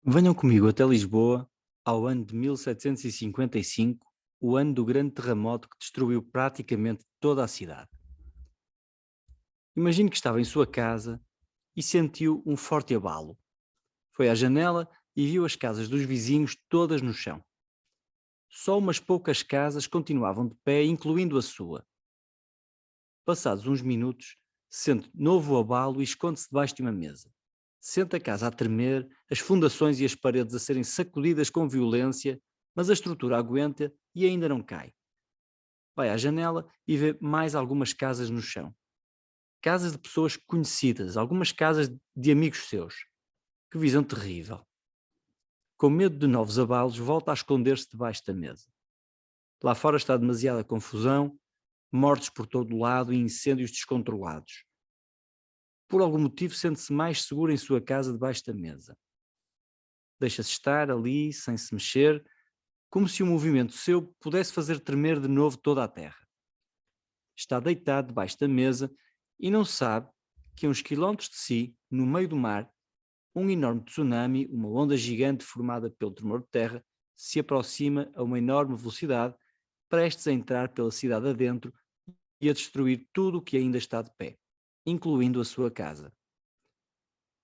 Venham comigo até Lisboa, ao ano de 1755, o ano do grande terremoto que destruiu praticamente toda a cidade. Imagine que estava em sua casa e sentiu um forte abalo. Foi à janela e viu as casas dos vizinhos todas no chão. Só umas poucas casas continuavam de pé, incluindo a sua. Passados uns minutos, sente novo abalo e esconde-se debaixo de uma mesa. Sente a casa a tremer, as fundações e as paredes a serem sacudidas com violência, mas a estrutura aguenta e ainda não cai. Vai à janela e vê mais algumas casas no chão. Casas de pessoas conhecidas, algumas casas de amigos seus. Que visão terrível. Com medo de novos abalos, volta a esconder-se debaixo da mesa. Lá fora está demasiada confusão, mortes por todo o lado e incêndios descontrolados. Por algum motivo sente-se mais seguro em sua casa debaixo da mesa. Deixa-se estar ali, sem se mexer, como se um movimento seu pudesse fazer tremer de novo toda a terra. Está deitado debaixo da mesa e não sabe que a uns quilómetros de si, no meio do mar, um enorme tsunami, uma onda gigante formada pelo tremor de terra, se aproxima a uma enorme velocidade, prestes a entrar pela cidade adentro e a destruir tudo o que ainda está de pé, incluindo a sua casa.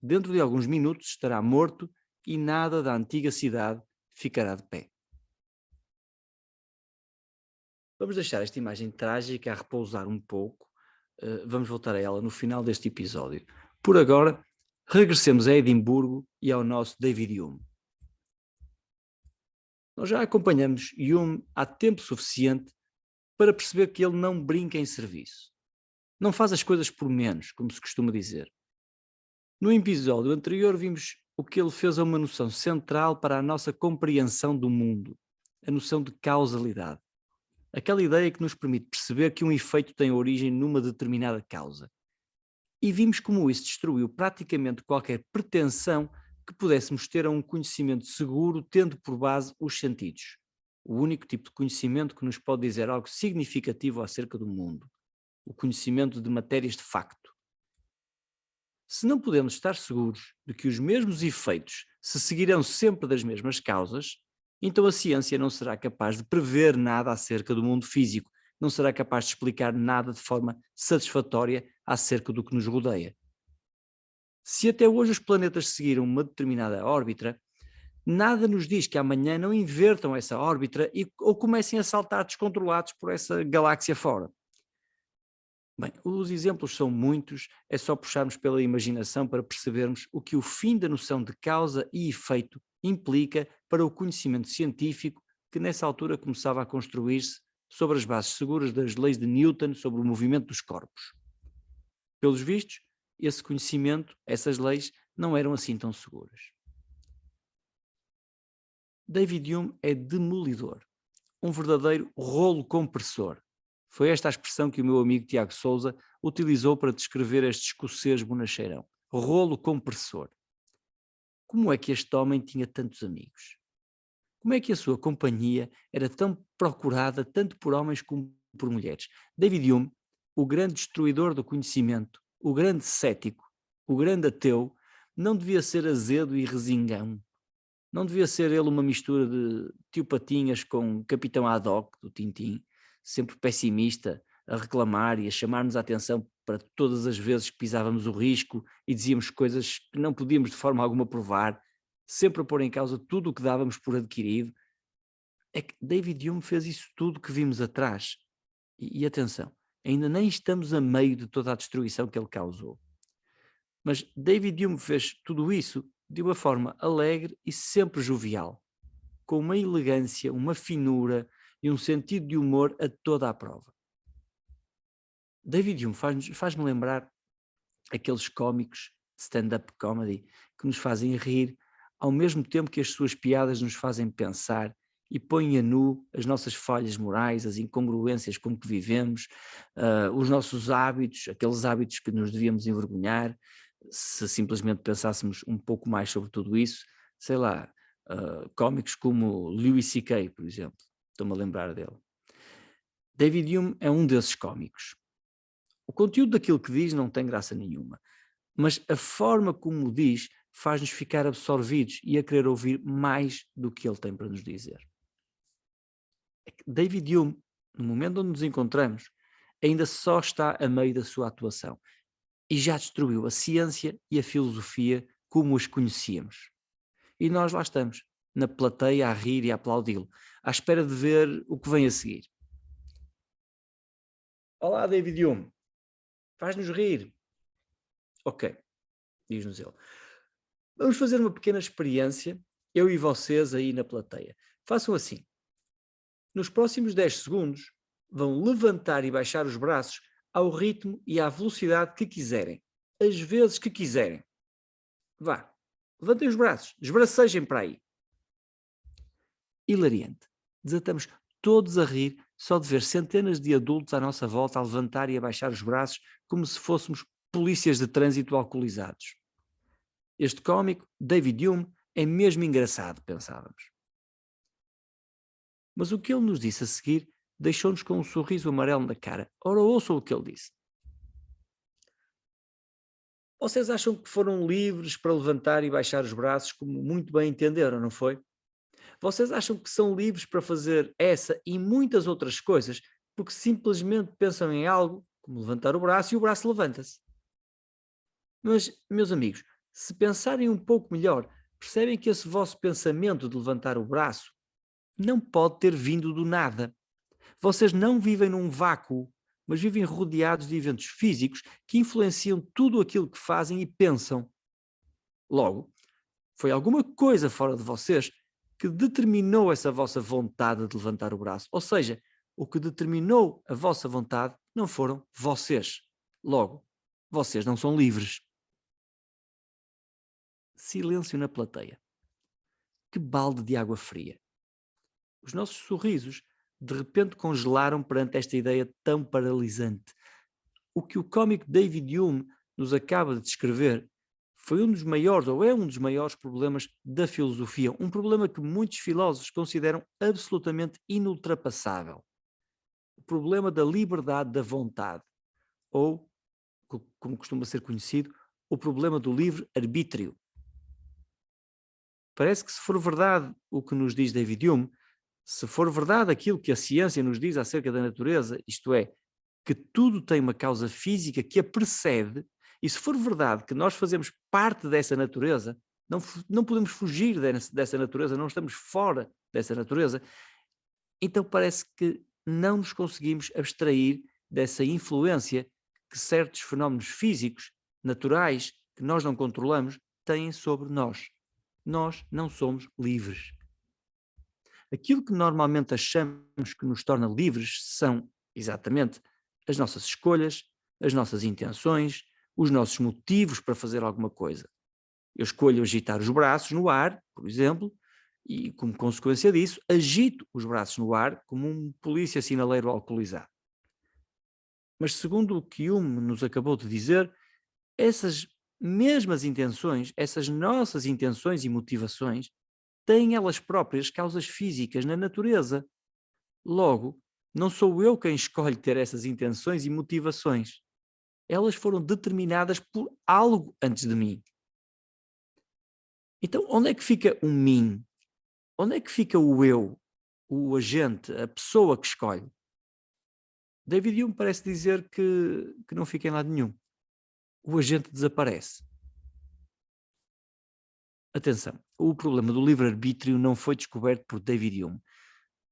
Dentro de alguns minutos estará morto e nada da antiga cidade ficará de pé. Vamos deixar esta imagem trágica a repousar um pouco. Vamos voltar a ela no final deste episódio. Por agora, regressemos a Edimburgo e ao nosso David Hume. Nós já acompanhamos Hume há tempo suficiente para perceber que ele não brinca em serviço. Não faz as coisas por menos, como se costuma dizer. No episódio anterior vimos o que ele fez a uma noção central para a nossa compreensão do mundo, a noção de causalidade. Aquela ideia que nos permite perceber que um efeito tem origem numa determinada causa. E vimos como isso destruiu praticamente qualquer pretensão que pudéssemos ter a um conhecimento seguro, tendo por base os sentidos. O único tipo de conhecimento que nos pode dizer algo significativo acerca do mundo. O conhecimento de matérias de facto. Se não podemos estar seguros de que os mesmos efeitos se seguirão sempre das mesmas causas, então a ciência não será capaz de prever nada acerca do mundo físico, não será capaz de explicar nada de forma satisfatória acerca do que nos rodeia. Se até hoje os planetas seguiram uma determinada órbita, nada nos diz que amanhã não invertam essa órbita ou comecem a saltar descontrolados por essa galáxia fora. Bem, os exemplos são muitos, é só puxarmos pela imaginação para percebermos o que o fim da noção de causa e efeito implica para o conhecimento científico que nessa altura começava a construir-se sobre as bases seguras das leis de Newton sobre o movimento dos corpos. Pelos vistos, esse conhecimento, essas leis, não eram assim tão seguras. David Hume é demolidor, um verdadeiro rolo compressor. Foi esta a expressão que o meu amigo Tiago Souza utilizou para descrever este escocês bonacheirão. Rolo compressor. Como é que este homem tinha tantos amigos? Como é que a sua companhia era tão procurada tanto por homens como por mulheres? David Hume, o grande destruidor do conhecimento, o grande cético, o grande ateu, não devia ser azedo e resingão. Não devia ser ele uma mistura de tio Patinhas com Capitão Haddock do Tintim, sempre pessimista, a reclamar e a chamar-nos a atenção para todas as vezes que pisávamos o risco e dizíamos coisas que não podíamos de forma alguma provar, sempre a pôr em causa tudo o que dávamos por adquirido. É que David Hume fez isso tudo que vimos atrás. E atenção, ainda nem estamos a meio de toda a destruição que ele causou. Mas David Hume fez tudo isso de uma forma alegre e sempre jovial, com uma elegância, uma finura e um sentido de humor a toda a prova. David Hume faz-me lembrar aqueles cómicos de stand-up comedy que nos fazem rir, ao mesmo tempo que as suas piadas nos fazem pensar e põem a nu as nossas falhas morais, as incongruências com que vivemos, os nossos hábitos, aqueles hábitos que nos devíamos envergonhar, se simplesmente pensássemos um pouco mais sobre tudo isso, sei lá, cómicos como Louis C.K., por exemplo, estou-me a lembrar dele. David Hume é um desses cómicos. O conteúdo daquilo que diz não tem graça nenhuma, mas a forma como o diz faz-nos ficar absorvidos e a querer ouvir mais do que ele tem para nos dizer. É que David Hume, no momento onde nos encontramos, ainda só está a meio da sua atuação e já destruiu a ciência e a filosofia como as conhecíamos. E nós lá estamos, na plateia, a rir e a aplaudi-lo, à espera de ver o que vem a seguir. Olá, David Hume, faz-nos rir. Ok, diz-nos ele. Vamos fazer uma pequena experiência, eu e vocês aí na plateia. Façam assim. Nos próximos 10 segundos, vão levantar e baixar os braços ao ritmo e à velocidade que quiserem, às vezes que quiserem. Vá, levantem os braços, esbracejem para aí. Hilariante. Desatamos todos a rir só de ver centenas de adultos à nossa volta a levantar e a baixar os braços como se fôssemos polícias de trânsito alcoolizados. Este cómico, David Hume, é mesmo engraçado, pensávamos. Mas o que ele nos disse a seguir deixou-nos com um sorriso amarelo na cara. Ora, ouçam o que ele disse. Vocês acham que foram livres para levantar e baixar os braços como muito bem entenderam, não foi? Vocês acham que são livres para fazer essa e muitas outras coisas porque simplesmente pensam em algo, como levantar o braço e o braço levanta-se. Mas, meus amigos, se pensarem um pouco melhor, percebem que esse vosso pensamento de levantar o braço não pode ter vindo do nada. Vocês não vivem num vácuo, mas vivem rodeados de eventos físicos que influenciam tudo aquilo que fazem e pensam. Logo, foi alguma coisa fora de vocês que determinou essa vossa vontade de levantar o braço. Ou seja, o que determinou a vossa vontade não foram vocês. Logo, vocês não são livres. Silêncio na plateia. Que balde de água fria. Os nossos sorrisos de repente congelaram perante esta ideia tão paralisante. O que o cómico David Hume nos acaba de descrever foi um dos maiores, ou é um dos maiores problemas da filosofia, um problema que muitos filósofos consideram absolutamente inultrapassável. O problema da liberdade da vontade, ou, como costuma ser conhecido, o problema do livre-arbítrio. Parece que se for verdade o que nos diz David Hume, se for verdade aquilo que a ciência nos diz acerca da natureza, isto é, que tudo tem uma causa física que a precede, e se for verdade que nós fazemos parte dessa natureza, não podemos fugir dessa natureza, não estamos fora dessa natureza, então parece que não nos conseguimos abstrair dessa influência que certos fenómenos físicos, naturais, que nós não controlamos, têm sobre nós. Nós não somos livres. Aquilo que normalmente achamos que nos torna livres são, exatamente, as nossas escolhas, as nossas intenções, os nossos motivos para fazer alguma coisa. Eu escolho agitar os braços no ar, por exemplo, e como consequência disso, agito os braços no ar como um polícia sinaleiro alcoolizado. Mas segundo o que Hume nos acabou de dizer, essas mesmas intenções, essas nossas intenções e motivações, têm elas próprias causas físicas na natureza. Logo, não sou eu quem escolhe ter essas intenções e motivações. Elas foram determinadas por algo antes de mim. Então, onde é que fica o mim? Onde é que fica o eu, o agente, a pessoa que escolhe? David Hume parece dizer que não fica em lado nenhum. O agente desaparece. Atenção, o problema do livre-arbítrio não foi descoberto por David Hume,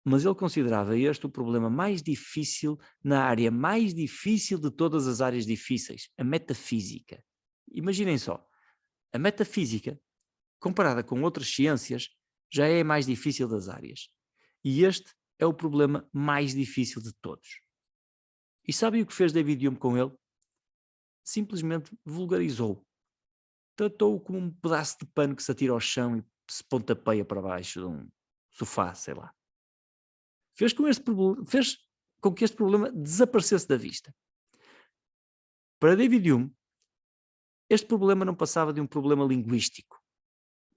mas ele considerava este o problema mais difícil na área mais difícil de todas as áreas difíceis, a metafísica. Imaginem só, a metafísica, comparada com outras ciências, já é a mais difícil das áreas. E este é o problema mais difícil de todos. E sabem o que fez David Hume com ele? Simplesmente vulgarizou. Tratou-o como um pedaço de pano que se atira ao chão e se pontapeia para baixo de um sofá, sei lá. Fez com que este problema desaparecesse da vista. Para David Hume, este problema não passava de um problema linguístico,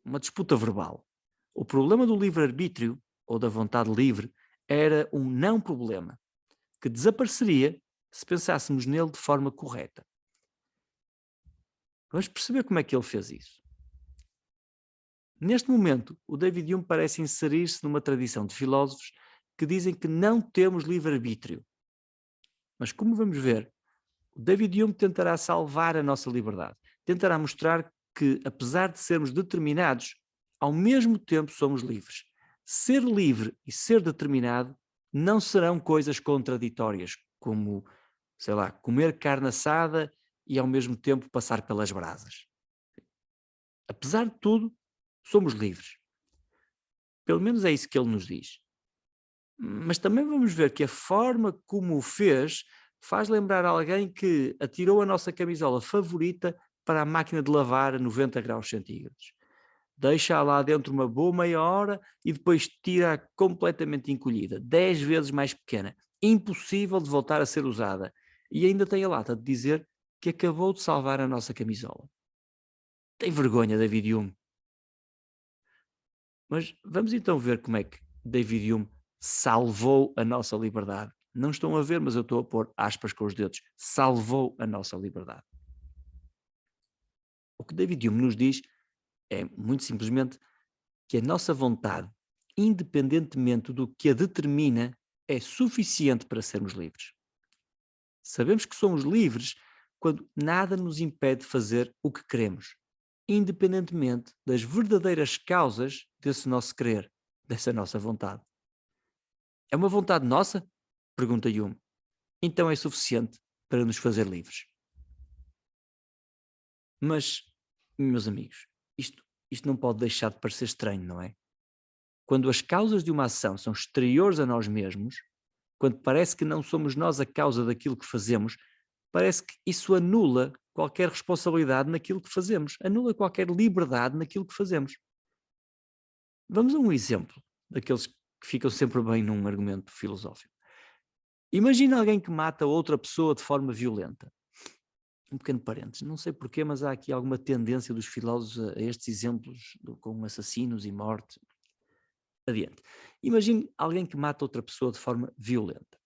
uma disputa verbal. O problema do livre-arbítrio, ou da vontade livre, era um não problema, que desapareceria se pensássemos nele de forma correta. Vamos perceber como é que ele fez isso. Neste momento, o David Hume parece inserir-se numa tradição de filósofos que dizem que não temos livre-arbítrio. Mas como vamos ver, o David Hume tentará salvar a nossa liberdade. Tentará mostrar que, apesar de sermos determinados, ao mesmo tempo somos livres. Ser livre e ser determinado não serão coisas contraditórias, como, sei lá, comer carne assada e ao mesmo tempo passar pelas brasas. Apesar de tudo, somos livres. Pelo menos é isso que ele nos diz. Mas também vamos ver que a forma como o fez faz lembrar alguém que atirou a nossa camisola favorita para a máquina de lavar a 90 graus centígrados. Deixa-a lá dentro uma boa meia hora e depois tira-a completamente encolhida, 10 vezes mais pequena, impossível de voltar a ser usada. E ainda tem a lata de dizer que acabou de salvar a nossa camisola. Tem vergonha, David Hume. Mas vamos então ver como é que David Hume salvou a nossa liberdade. Não estão a ver, mas eu estou a pôr aspas com os dedos. Salvou a nossa liberdade. O que David Hume nos diz é, muito simplesmente, que a nossa vontade, independentemente do que a determina, é suficiente para sermos livres. Sabemos que somos livres quando nada nos impede de fazer o que queremos, independentemente das verdadeiras causas desse nosso querer, dessa nossa vontade. É uma vontade nossa? Pergunta Hume. Então é suficiente para nos fazer livres. Mas, meus amigos, isto não pode deixar de parecer estranho, não é? Quando as causas de uma ação são exteriores a nós mesmos, quando parece que não somos nós a causa daquilo que fazemos, parece que isso anula qualquer responsabilidade naquilo que fazemos, anula qualquer liberdade naquilo que fazemos. Vamos a um exemplo daqueles que ficam sempre bem num argumento filosófico. Imagina alguém que mata outra pessoa de forma violenta. Um pequeno parênteses, não sei porquê, mas há aqui alguma tendência dos filósofos a estes exemplos com assassinos e morte. Adiante. Imagine alguém que mata outra pessoa de forma violenta.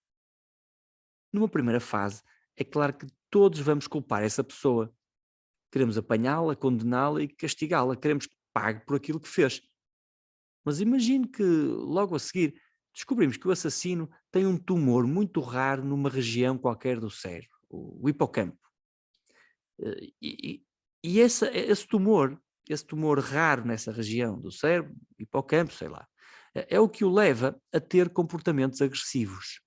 Numa primeira fase, é claro que todos vamos culpar essa pessoa. Queremos apanhá-la, condená-la e castigá-la. Queremos que pague por aquilo que fez. Mas imagine que, logo a seguir, descobrimos que o assassino tem um tumor muito raro numa região qualquer do cérebro, o hipocampo. E esse tumor raro nessa região do cérebro, hipocampo, sei lá, é o que o leva a ter comportamentos agressivos.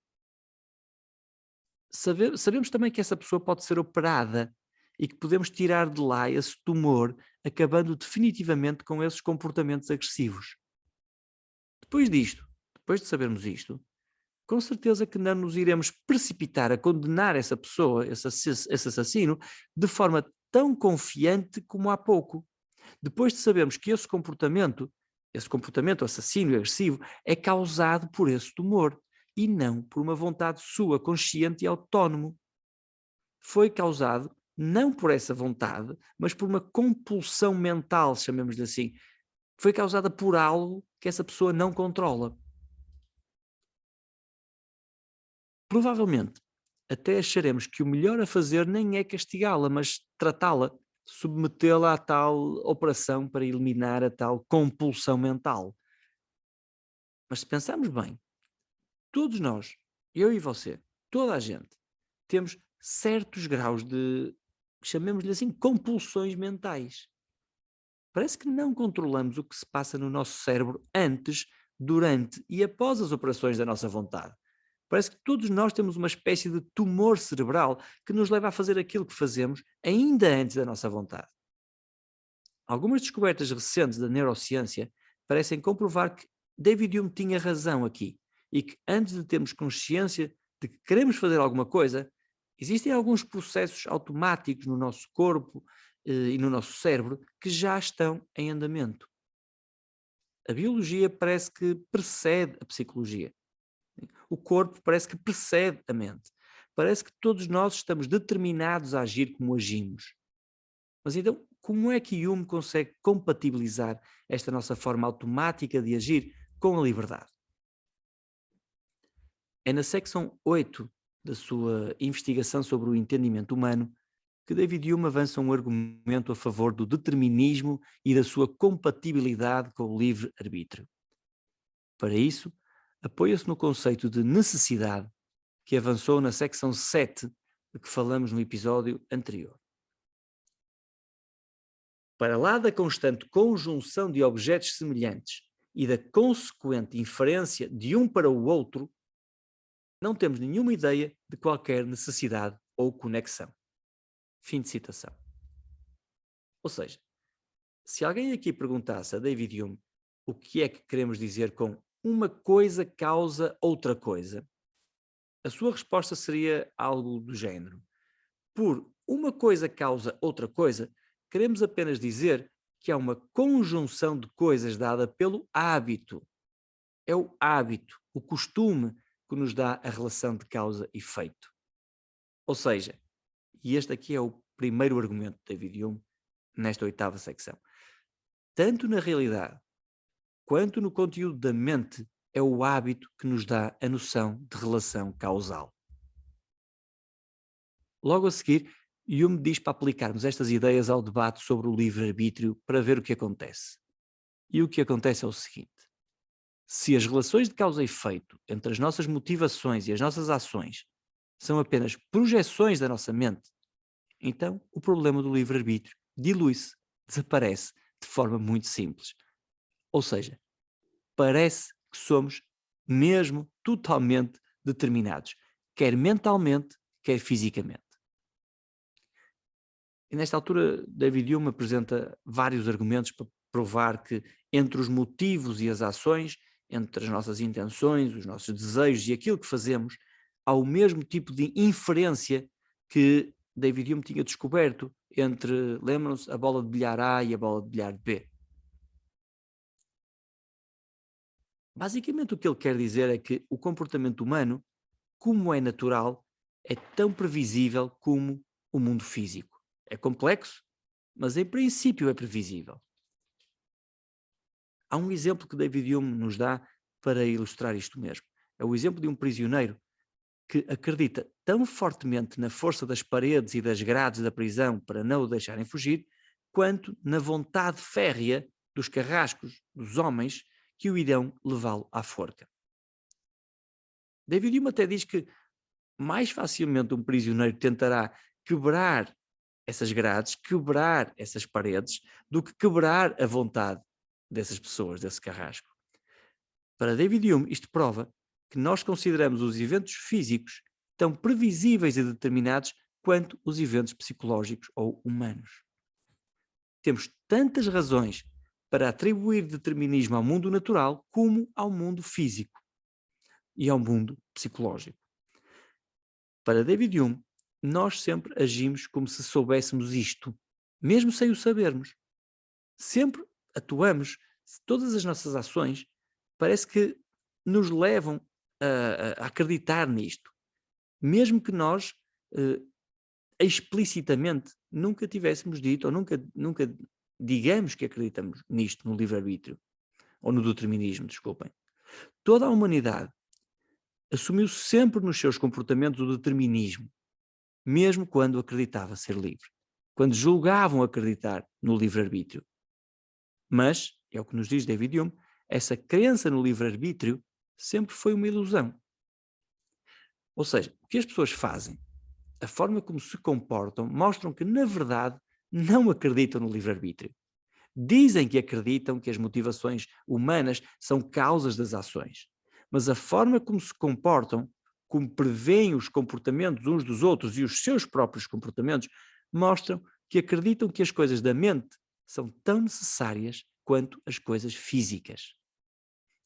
Sabemos também que essa pessoa pode ser operada e que podemos tirar de lá esse tumor, acabando definitivamente com esses comportamentos agressivos. Depois disto, depois de sabermos isto, com certeza que não nos iremos precipitar a condenar essa pessoa, esse assassino, de forma tão confiante como há pouco. Depois de sabermos que esse comportamento assassino e agressivo, é causado por esse tumor e não por uma vontade sua, consciente e autónomo. Foi causado não por essa vontade, mas por uma compulsão mental, chamemos-lhe assim. Foi causada por algo que essa pessoa não controla. Provavelmente, até acharemos que o melhor a fazer nem é castigá-la, mas tratá-la, submetê-la à tal operação para eliminar a tal compulsão mental. Mas se pensarmos bem, todos nós, eu e você, toda a gente, temos certos graus de, chamemos-lhe assim, compulsões mentais. Parece que não controlamos o que se passa no nosso cérebro antes, durante e após as operações da nossa vontade. Parece que todos nós temos uma espécie de tumor cerebral que nos leva a fazer aquilo que fazemos ainda antes da nossa vontade. Algumas descobertas recentes da neurociência parecem comprovar que David Hume tinha razão aqui e que antes de termos consciência de que queremos fazer alguma coisa, existem alguns processos automáticos no nosso corpo e no nosso cérebro que já estão em andamento. A biologia parece que precede a psicologia. O corpo parece que precede a mente. Parece que todos nós estamos determinados a agir como agimos. Mas então, como é que Hume consegue compatibilizar esta nossa forma automática de agir com a liberdade? É na secção 8 da sua investigação sobre o entendimento humano que David Hume avança um argumento a favor do determinismo e da sua compatibilidade com o livre-arbítrio. Para isso, apoia-se no conceito de necessidade que avançou na secção 7 de que falamos no episódio anterior. Para lá da constante conjunção de objetos semelhantes e da consequente inferência de um para o outro, não temos nenhuma ideia de qualquer necessidade ou conexão. Fim de citação. Ou seja, se alguém aqui perguntasse a David Hume o que é que queremos dizer com uma coisa causa outra coisa, a sua resposta seria algo do género: por uma coisa causa outra coisa, queremos apenas dizer que há uma conjunção de coisas dada pelo hábito. É o hábito, o costume, que nos dá a relação de causa e efeito. Ou seja, e este aqui é o primeiro argumento de David Hume nesta 8ª secção, tanto na realidade quanto no conteúdo da mente, é o hábito que nos dá a noção de relação causal. Logo a seguir, Hume diz para aplicarmos estas ideias ao debate sobre o livre-arbítrio para ver o que acontece. E o que acontece é o seguinte: se as relações de causa e efeito entre as nossas motivações e as nossas ações são apenas projeções da nossa mente, então o problema do livre-arbítrio dilui-se, desaparece de forma muito simples. Ou seja, parece que somos mesmo totalmente determinados, quer mentalmente, quer fisicamente. E nesta altura, David Hume apresenta vários argumentos para provar que entre os motivos e as ações, entre as nossas intenções, os nossos desejos e aquilo que fazemos, há o mesmo tipo de inferência que David Hume tinha descoberto entre, lembram-se, a bola de bilhar A e a bola de bilhar B. Basicamente o que ele quer dizer é que o comportamento humano, como é natural, é tão previsível como o mundo físico. É complexo, mas em princípio é previsível. Há um exemplo que David Hume nos dá para ilustrar isto mesmo. É o exemplo de um prisioneiro que acredita tão fortemente na força das paredes e das grades da prisão para não o deixarem fugir, quanto na vontade férrea dos carrascos, dos homens, que o irão levá-lo à forca. David Hume até diz que mais facilmente um prisioneiro tentará quebrar essas grades, quebrar essas paredes, do que quebrar a vontade dessas pessoas, desse carrasco. Para David Hume, isto prova que nós consideramos os eventos físicos tão previsíveis e determinados quanto os eventos psicológicos ou humanos. Temos tantas razões para atribuir determinismo ao mundo natural como ao mundo físico e ao mundo psicológico. Para David Hume, nós sempre agimos como se soubéssemos isto, mesmo sem o sabermos. Sempre atuamos, todas as nossas ações parece que nos levam a acreditar nisto, mesmo que nós explicitamente nunca tivéssemos dito ou nunca digamos que acreditamos nisto, no livre-arbítrio, ou no determinismo, desculpem. Toda a humanidade assumiu sempre nos seus comportamentos o determinismo, mesmo quando acreditava ser livre, quando julgavam acreditar no livre-arbítrio. Mas, é o que nos diz David Hume, essa crença no livre-arbítrio sempre foi uma ilusão. Ou seja, o que as pessoas fazem, a forma como se comportam, mostram que, na verdade, não acreditam no livre-arbítrio. Dizem que acreditam que as motivações humanas são causas das ações, mas a forma como se comportam, como preveem os comportamentos uns dos outros e os seus próprios comportamentos, mostram que acreditam que as coisas da mente são tão necessárias quanto as coisas físicas.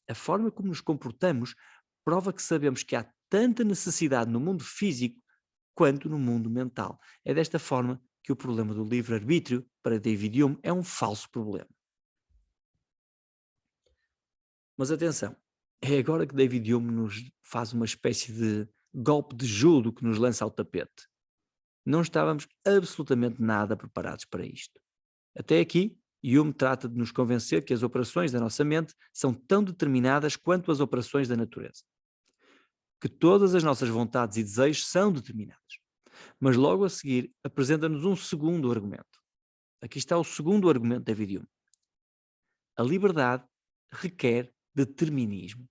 A forma como nos comportamos prova que sabemos que há tanta necessidade no mundo físico quanto no mundo mental. É desta forma que o problema do livre-arbítrio, para David Hume, é um falso problema. Mas atenção, é agora que David Hume nos faz uma espécie de golpe de judo que nos lança ao tapete. Não estávamos absolutamente nada preparados para isto. Até aqui, Hume trata de nos convencer que as operações da nossa mente são tão determinadas quanto as operações da natureza. Que todas as nossas vontades e desejos são determinados. Mas logo a seguir apresenta-nos um segundo argumento. Aqui está o segundo argumento de David Hume. A liberdade requer determinismo.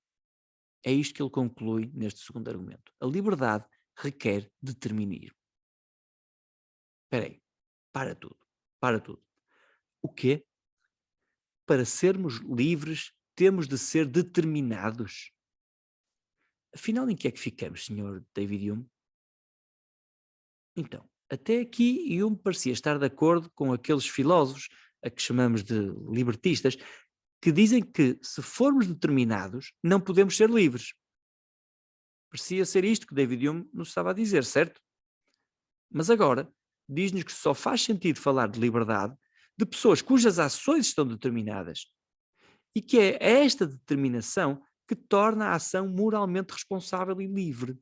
É isto que ele conclui neste segundo argumento. A liberdade requer determinismo. Espera aí, para tudo, para tudo. O quê? Para sermos livres, temos de ser determinados. Afinal, em que é que ficamos, Sr. David Hume? Então, até aqui Hume parecia estar de acordo com aqueles filósofos, a que chamamos de libertistas, que dizem que, se formos determinados, não podemos ser livres. Parecia ser isto que David Hume nos estava a dizer, certo? Mas agora, diz-nos que só faz sentido falar de liberdade de pessoas cujas ações estão determinadas e que é esta determinação que torna a ação moralmente responsável e livre. Ou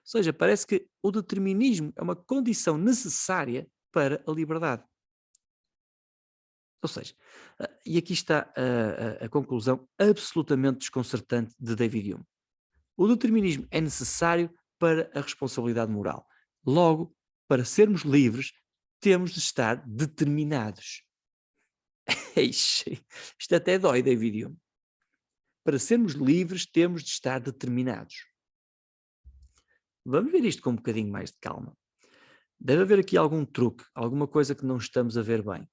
seja, parece que o determinismo é uma condição necessária para a liberdade. Ou seja, e aqui está a conclusão absolutamente desconcertante de David Hume. O determinismo é necessário para a responsabilidade moral. Logo, para sermos livres, temos de estar determinados. Isto até dói, David Hume. Para sermos livres, temos de estar determinados. Vamos ver isto com um bocadinho mais de calma. Deve haver aqui algum truque, alguma coisa que não estamos a ver bem.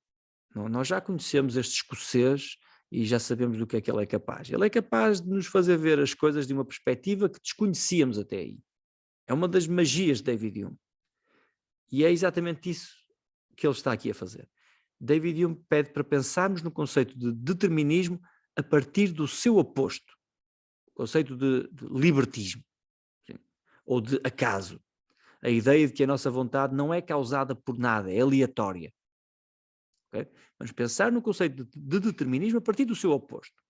Nós já conhecemos este escocês e já sabemos do que é que ele é capaz. Ele é capaz de nos fazer ver as coisas de uma perspectiva que desconhecíamos até aí. É uma das magias de David Hume. E é exatamente isso que ele está aqui a fazer. David Hume pede para pensarmos no conceito de determinismo a partir do seu oposto, o conceito de libertismo, sim, ou de acaso. A ideia de que a nossa vontade não é causada por nada, é aleatória. Okay? Vamos pensar no conceito de determinismo a partir do seu oposto.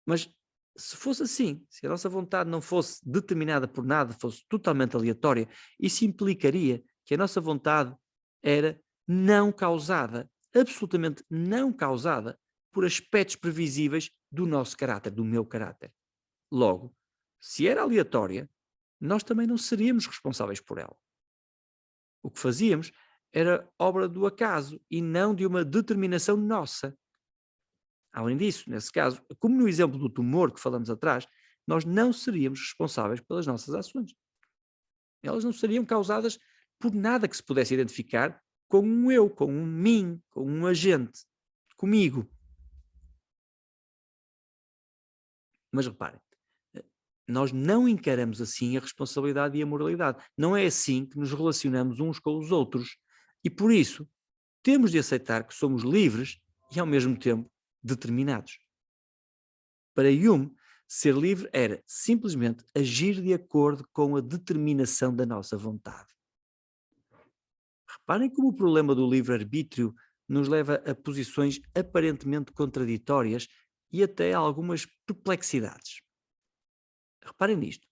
Mas se fosse assim, se a nossa vontade não fosse determinada por nada, fosse totalmente aleatória, isso implicaria que a nossa vontade era não causada, absolutamente não causada, por aspectos previsíveis do nosso caráter, do meu caráter. Logo, se era aleatória, nós também não seríamos responsáveis por ela. O que fazíamos era obra do acaso e não de uma determinação nossa. Além disso, nesse caso, como no exemplo do tumor que falamos atrás, nós não seríamos responsáveis pelas nossas ações. Elas não seriam causadas por nada que se pudesse identificar com um eu, com um mim, com um agente, comigo. Mas reparem, nós não encaramos assim a responsabilidade e a moralidade. Não é assim que nos relacionamos uns com os outros. E por isso, temos de aceitar que somos livres e, ao mesmo tempo, determinados. Para Hume, ser livre era simplesmente agir de acordo com a determinação da nossa vontade. Reparem como o problema do livre-arbítrio nos leva a posições aparentemente contraditórias e até a algumas perplexidades. Reparem nisto.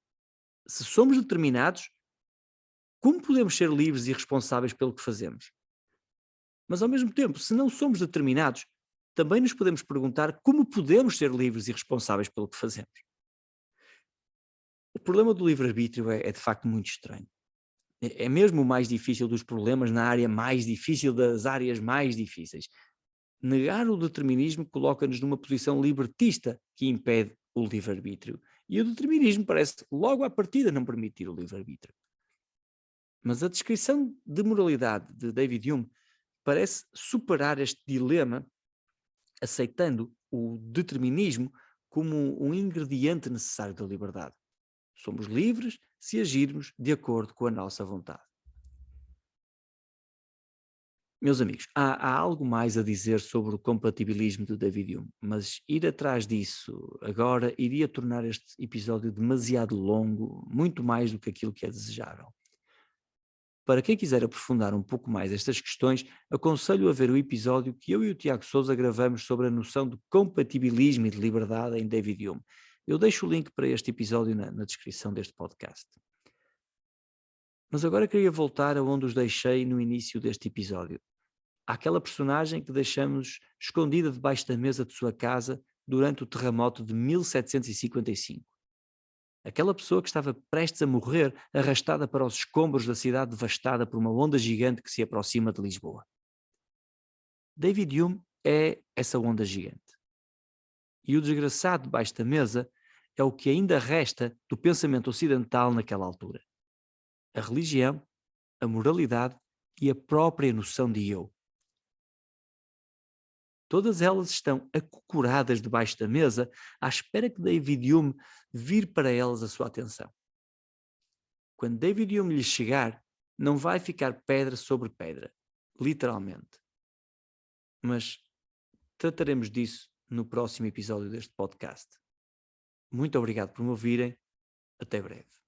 Se somos determinados, como podemos ser livres e responsáveis pelo que fazemos? Mas, ao mesmo tempo, se não somos determinados, também nos podemos perguntar como podemos ser livres e responsáveis pelo que fazemos. O problema do livre-arbítrio é de facto muito estranho. É mesmo o mais difícil dos problemas na área mais difícil das áreas mais difíceis. Negar o determinismo coloca-nos numa posição libertista que impede o livre-arbítrio. E o determinismo parece logo à partida não permitir o livre-arbítrio. Mas a descrição de moralidade de David Hume parece superar este dilema, aceitando o determinismo como um ingrediente necessário da liberdade. Somos livres se agirmos de acordo com a nossa vontade. Meus amigos, há algo mais a dizer sobre o compatibilismo de David Hume, mas ir atrás disso agora iria tornar este episódio demasiado longo, muito mais do que aquilo que é desejável. Para quem quiser aprofundar um pouco mais estas questões, aconselho a ver o episódio que eu e o Tiago Sousa gravamos sobre a noção de compatibilismo e de liberdade em David Hume. Eu deixo o link para este episódio na descrição deste podcast. Mas agora queria voltar a onde os deixei no início deste episódio. Àquela personagem que deixamos escondida debaixo da mesa de sua casa durante o terremoto de 1755. Aquela pessoa que estava prestes a morrer, arrastada para os escombros da cidade devastada por uma onda gigante que se aproxima de Lisboa. David Hume é essa onda gigante. E o desgraçado debaixo da mesa é o que ainda resta do pensamento ocidental naquela altura. A religião, a moralidade e a própria noção de eu. Todas elas estão acocoradas debaixo da mesa, à espera que David Hume vire para elas a sua atenção. Quando David Hume lhes chegar, não vai ficar pedra sobre pedra, literalmente. Mas trataremos disso no próximo episódio deste podcast. Muito obrigado por me ouvirem. Até breve.